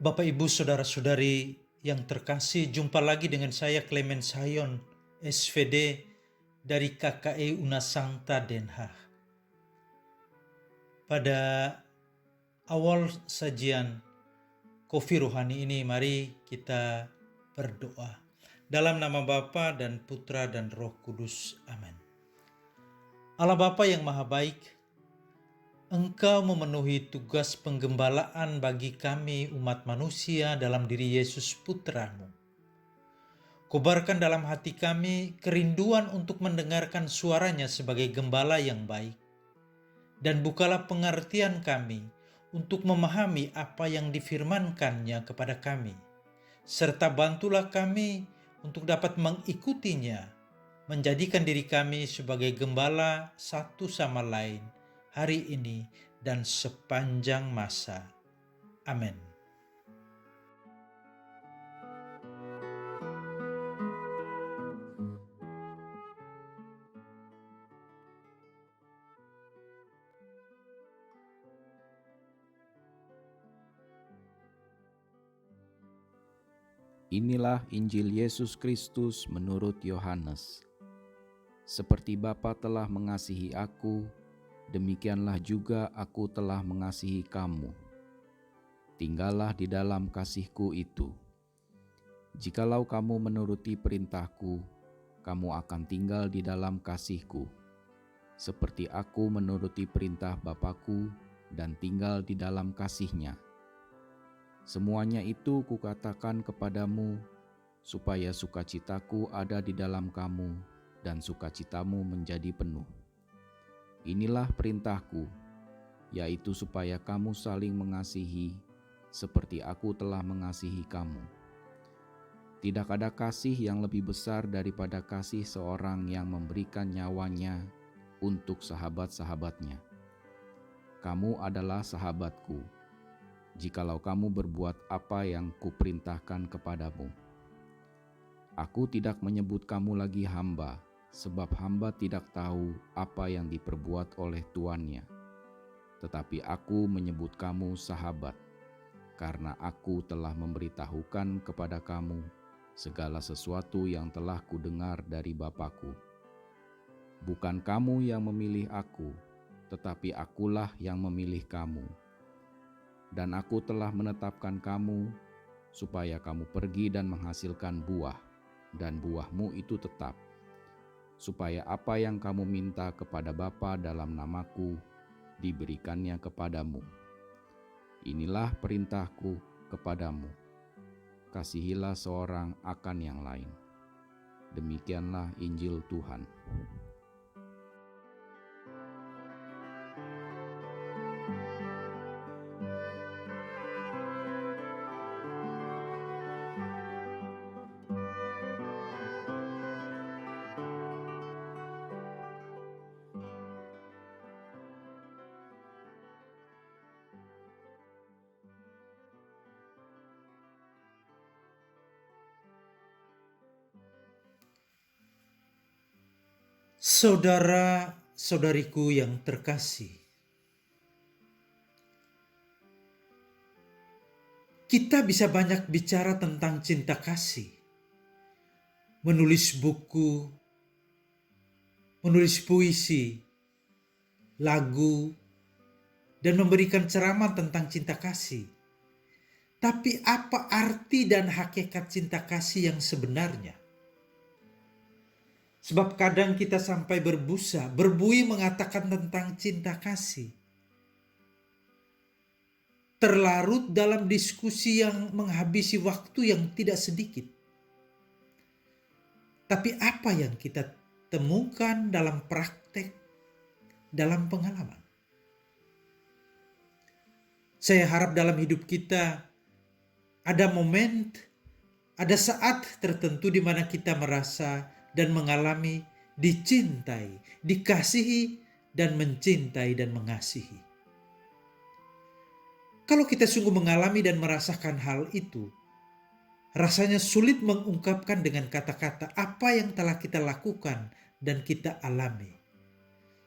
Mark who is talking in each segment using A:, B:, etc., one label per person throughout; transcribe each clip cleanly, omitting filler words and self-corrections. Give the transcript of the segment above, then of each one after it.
A: Bapak, Ibu, Saudara-saudari yang terkasih, jumpa lagi dengan saya Clement Sayon, SVD dari KKI Unasangta Den Haag. Pada awal sajian Kopi Rohani ini, mari kita berdoa. Dalam nama Bapa dan Putra dan Roh Kudus. Amin. Allah Bapa yang Maha Baik, Engkau memenuhi tugas penggembalaan bagi kami umat manusia dalam diri Yesus Putra-Mu. Kobarkan dalam hati kami kerinduan untuk mendengarkan suaranya sebagai gembala yang baik. Dan bukalah pengertian kami untuk memahami apa yang difirmankannya kepada kami. Serta bantulah kami untuk dapat mengikutinya, menjadikan diri kami sebagai gembala satu sama lain hari ini dan sepanjang masa. Amin.
B: Inilah Injil Yesus Kristus menurut Yohanes. Seperti Bapa telah mengasihi aku, demikianlah juga aku telah mengasihi kamu. Tinggallah di dalam kasih-Ku itu. Jikalau kamu menuruti perintah-Ku, kamu akan tinggal di dalam kasih-Ku. Seperti aku menuruti perintah Bapa-Ku dan tinggal di dalam kasih-Nya. Semuanya itu kukatakan kepadamu, supaya sukacitaku ada di dalam kamu, dan sukacitamu menjadi penuh. Inilah perintahku, yaitu supaya kamu saling mengasihi, seperti aku telah mengasihi kamu. Tidak ada kasih yang lebih besar daripada kasih seorang yang memberikan nyawanya untuk sahabat-sahabatnya. Kamu adalah sahabatku, jikalau kamu berbuat apa yang kuperintahkan kepadamu. Aku tidak menyebut kamu lagi hamba, sebab hamba tidak tahu apa yang diperbuat oleh tuannya. Tetapi aku menyebut kamu sahabat, karena aku telah memberitahukan kepada kamu segala sesuatu yang telah kudengar dari Bapa-Ku. Bukan kamu yang memilih aku, tetapi akulah yang memilih kamu. Dan aku telah menetapkan kamu, supaya kamu pergi dan menghasilkan buah, dan buahmu itu tetap, supaya apa yang kamu minta kepada Bapa dalam namaku, diberikannya kepadamu. Inilah perintahku kepadamu, kasihilah seorang akan yang lain. Demikianlah Injil Tuhan.
A: Saudara-saudariku yang terkasih, kita bisa banyak bicara tentang cinta kasih, menulis buku, menulis puisi, lagu, dan memberikan ceramah tentang cinta kasih. Tapi apa arti dan hakikat cinta kasih yang sebenarnya? Sebab kadang kita sampai berbusa, berbui mengatakan tentang cinta kasih. Terlarut dalam diskusi yang menghabisi waktu yang tidak sedikit. Tapi apa yang kita temukan dalam praktek, dalam pengalaman? Saya harap dalam hidup kita ada momen, ada saat tertentu di mana kita merasa dan mengalami dicintai, dikasihi, dan mencintai dan mengasihi. Kalau kita sungguh mengalami dan merasakan hal itu, rasanya sulit mengungkapkan dengan kata-kata apa yang telah kita lakukan dan kita alami.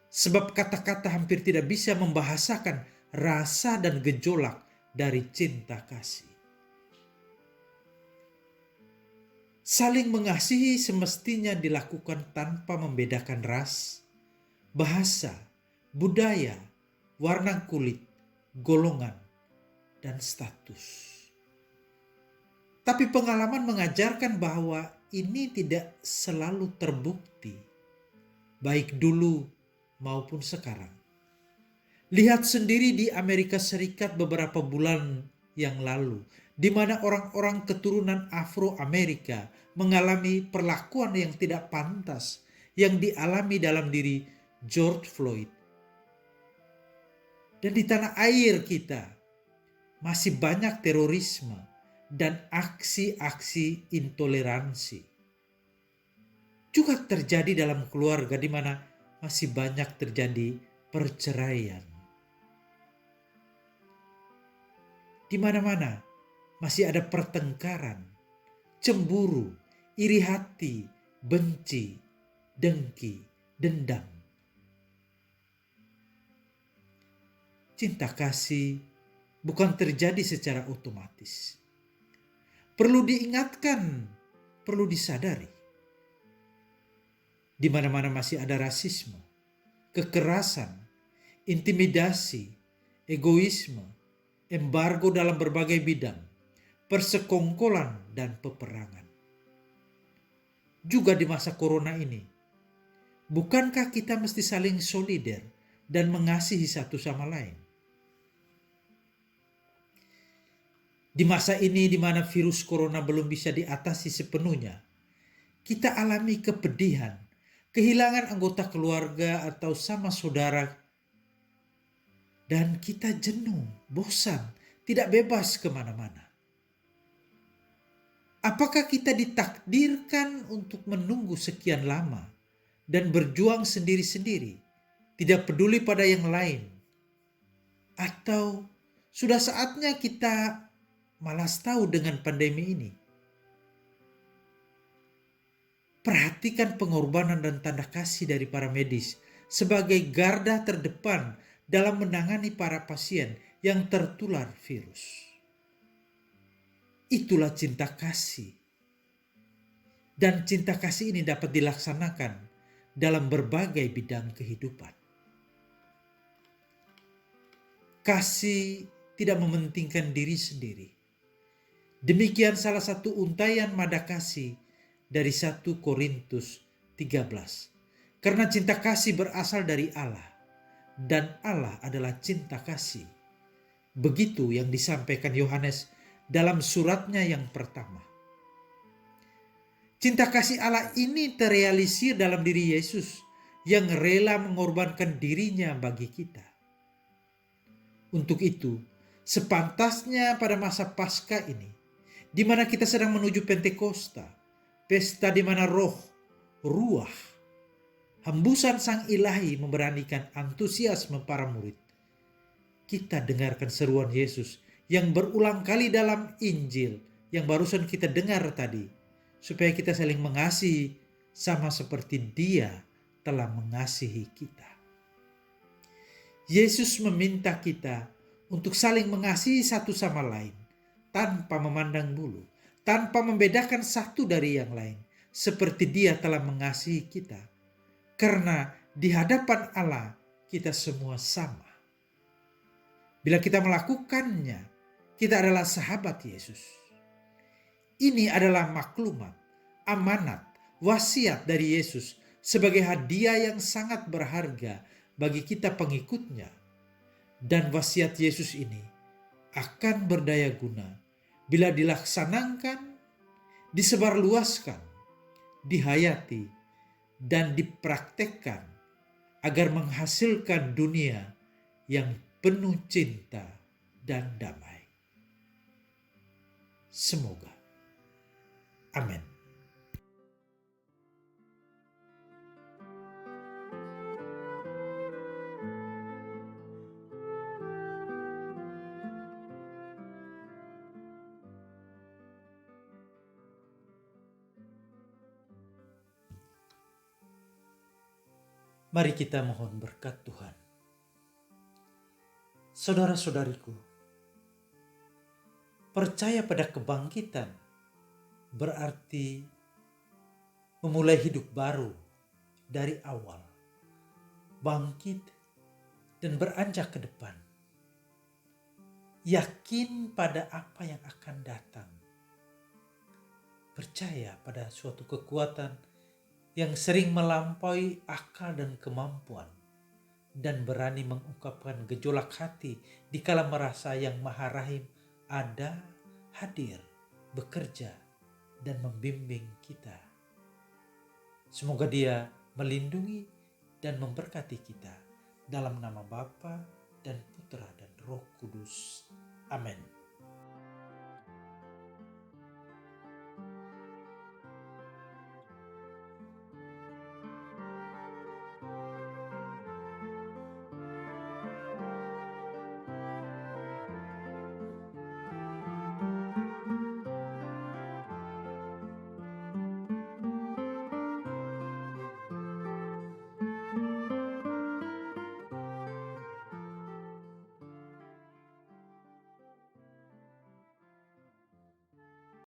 A: Sebab kata-kata hampir tidak bisa membahasakan rasa dan gejolak dari cinta kasih. Saling mengasihi semestinya dilakukan tanpa membedakan ras, bahasa, budaya, warna kulit, golongan, dan status. Tapi pengalaman mengajarkan bahwa ini tidak selalu terbukti, baik dulu maupun sekarang. Lihat sendiri di Amerika Serikat beberapa bulan yang lalu, di mana orang-orang keturunan Afro-Amerika mengalami perlakuan yang tidak pantas yang dialami dalam diri George Floyd. Dan di tanah air kita masih banyak terorisme dan aksi-aksi intoleransi. Juga terjadi dalam keluarga di mana masih banyak terjadi perceraian. Di mana-mana masih ada pertengkaran, cemburu, iri hati, benci, dengki, dendam. Cinta kasih bukan terjadi secara otomatis. Perlu diingatkan, perlu disadari. Di mana-mana masih ada rasisme, kekerasan, intimidasi, egoisme, embargo dalam berbagai bidang, persekongkolan dan peperangan. Juga di masa corona ini, bukankah kita mesti saling solider dan mengasihi satu sama lain? Di masa ini di mana virus corona belum bisa diatasi sepenuhnya, kita alami kepedihan, kehilangan anggota keluarga atau sama saudara, dan kita jenuh, bosan, tidak bebas kemana-mana. Apakah kita ditakdirkan untuk menunggu sekian lama dan berjuang sendiri-sendiri, tidak peduli pada yang lain? Atau sudah saatnya kita malas tahu dengan pandemi ini? Perhatikan pengorbanan dan tanda kasih dari para medis sebagai garda terdepan dalam menangani para pasien yang tertular virus. Itulah cinta kasih. Dan cinta kasih ini dapat dilaksanakan dalam berbagai bidang kehidupan. Kasih tidak mementingkan diri sendiri. Demikian salah satu untaian mada kasih dari 1 Korintus 13. Karena cinta kasih berasal dari Allah, dan Allah adalah cinta kasih. Begitu yang disampaikan Yohanes dalam suratnya yang pertama. Cinta kasih Allah ini terrealisir dalam diri Yesus yang rela mengorbankan dirinya bagi kita. Untuk itu, sepantasnya pada masa Paskah ini, di mana kita sedang menuju Pentakosta, pesta di mana roh, ruah, hembusan Sang Ilahi memberanikan antusiasme para murid. Kita dengarkan seruan Yesus yang berulang kali dalam Injil yang barusan kita dengar tadi, supaya kita saling mengasihi sama seperti Dia telah mengasihi kita. Yesus meminta kita untuk saling mengasihi satu sama lain, tanpa memandang bulu, tanpa membedakan satu dari yang lain, seperti Dia telah mengasihi kita. Karena di hadapan Allah kita semua sama. Bila kita melakukannya, kita adalah sahabat Yesus. Ini adalah maklumat, amanat, wasiat dari Yesus sebagai hadiah yang sangat berharga bagi kita pengikutnya. Dan wasiat Yesus ini akan berdaya guna bila dilaksanakan, disebarluaskan, dihayati, dan dipraktekkan agar menghasilkan dunia yang penuh cinta dan damai. Semoga. Amin. Mari kita mohon berkat Tuhan. Saudara-saudariku, percaya pada kebangkitan berarti memulai hidup baru dari awal, bangkit dan beranjak ke depan, yakin pada apa yang akan datang, percaya pada suatu kekuatan yang sering melampaui akal dan kemampuan, dan berani mengungkapkan gejolak hati dikala merasa Yang Maha Rahim ada, hadir, bekerja, dan membimbing kita. Semoga Dia melindungi dan memberkati kita dalam nama Bapa dan Putra dan Roh Kudus. Amin.